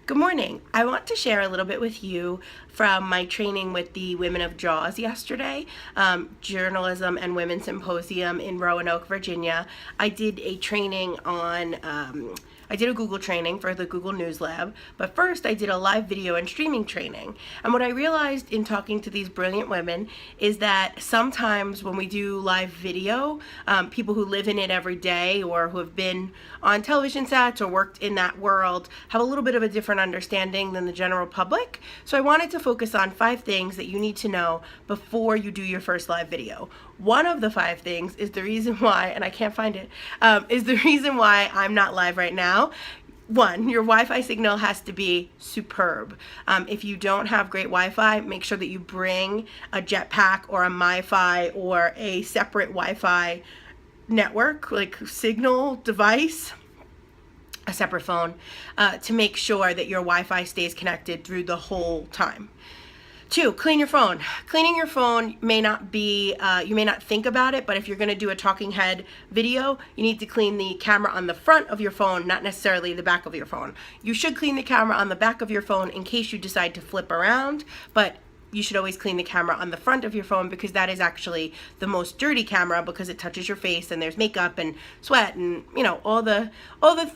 Good morning. I want to share a little bit with you from my training with the Women of Jaws yesterday, Journalism and Women Symposium in Roanoke, Virginia. I did a training on, I did a Google training for the Google News Lab, but first I did a live video and streaming training. And what I realized in talking to these brilliant women is that sometimes when we do live video, people who live in it every day or who have been on television sets or worked in that world have a little bit of a different understanding than the general public. So I wanted to focus on 5 things that you need to know before you do your first live video. One of the 5 things is the reason why, and I can't find it, is the reason why I'm not live right now. 1, your Wi-Fi signal has to be superb. If you don't have great Wi-Fi, make sure that you bring a jetpack or a MiFi or a separate Wi-Fi network, like signal device, a separate phone, to make sure that your Wi-Fi stays connected through the whole time. 2, clean your phone. Cleaning your phone may not be, you may not think about it, but if you're going to do a talking head video, you need to clean the camera on the front of your phone, not necessarily the back of your phone. You should clean the camera on the back of your phone in case you decide to flip around, but you should always clean the camera on the front of your phone because that is actually the most dirty camera because it touches your face and there's makeup and sweat and, you know, all the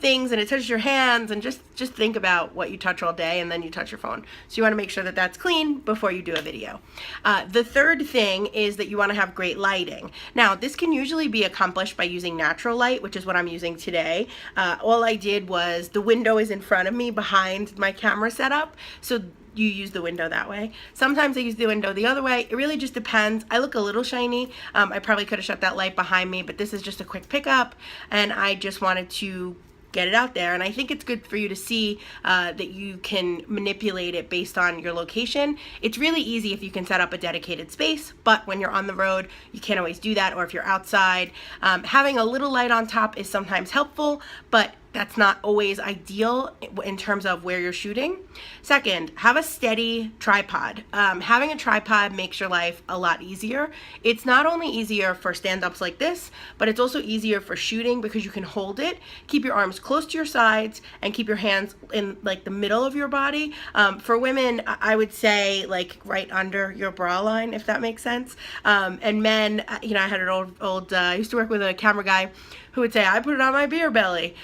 things, and it touches your hands, and just think about what you touch all day and then you touch your phone. So you want to make sure that that's clean before you do a video. The third thing is that you want to have great lighting. Now, this can usually be accomplished by using natural light, which is what I'm using today. All I did was the window is in front of me behind my camera setup, so you use the window that way. Sometimes I use the window the other way. It really just depends. I look a little shiny. I probably could have shut that light behind me, but this is just a quick pickup, and I just wanted to get it out there. And I think it's good for you to see that you can manipulate it based on your location. It's really easy if you can set up a dedicated space, but when you're on the road, you can't always do that, or if you're outside. Having a little light on top is sometimes helpful, but that's not always ideal in terms of where you're shooting. Second, have a steady tripod. Having a tripod makes your life a lot easier. It's not only easier for stand-ups like this, but it's also easier for shooting because you can hold it, keep your arms close to your sides, and keep your hands in like the middle of your body. For women, I would say like right under your bra line, if that makes sense. And men, you know, I had an I used to work with a camera guy who would say, I put it on my beer belly.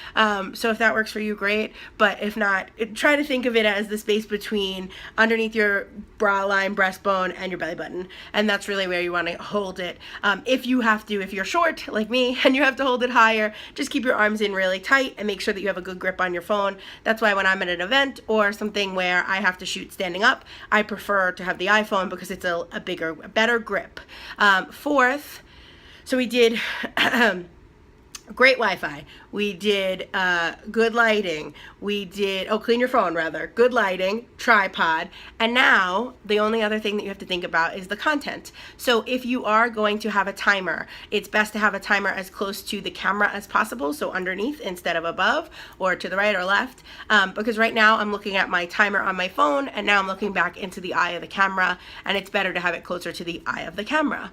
So if that works for you, great. But if not, try to think of it as the space between underneath your bra line, breastbone, and your belly button. And that's really where you want to hold it. If you're short like me and you have to hold it higher, just keep your arms in really tight and make sure that you have a good grip on your phone. That's why when I'm at an event or something where I have to shoot standing up, I prefer to have the iPhone because it's a better grip. Fourth, so we did great Wi-Fi. We did good lighting. We did, clean your phone rather. Good lighting, tripod. And now the only other thing that you have to think about is the content. So if you are going to have a timer, it's best to have a timer as close to the camera as possible. So underneath instead of above, or to the right or left. Because right now I'm looking at my timer on my phone, and now I'm looking back into the eye of the camera, and it's better to have it closer to the eye of the camera.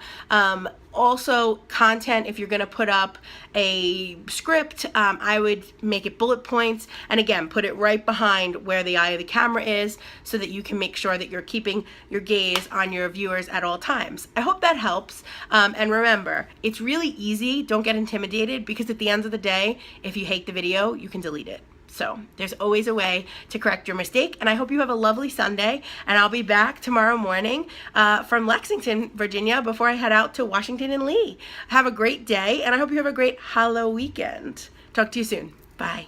Also, content, if you're going to put up a script, I would make it bullet points, and again, put it right behind where the eye of the camera is so that you can make sure that you're keeping your gaze on your viewers at all times. I hope that helps, and remember, it's really easy. Don't get intimidated, because at the end of the day, if you hate the video, you can delete it. So there's always a way to correct your mistake, and I hope you have a lovely Sunday, and I'll be back tomorrow morning from Lexington, Virginia, before I head out to Washington and Lee. Have a great day, and I hope you have a great Halloween weekend. Talk to you soon. Bye.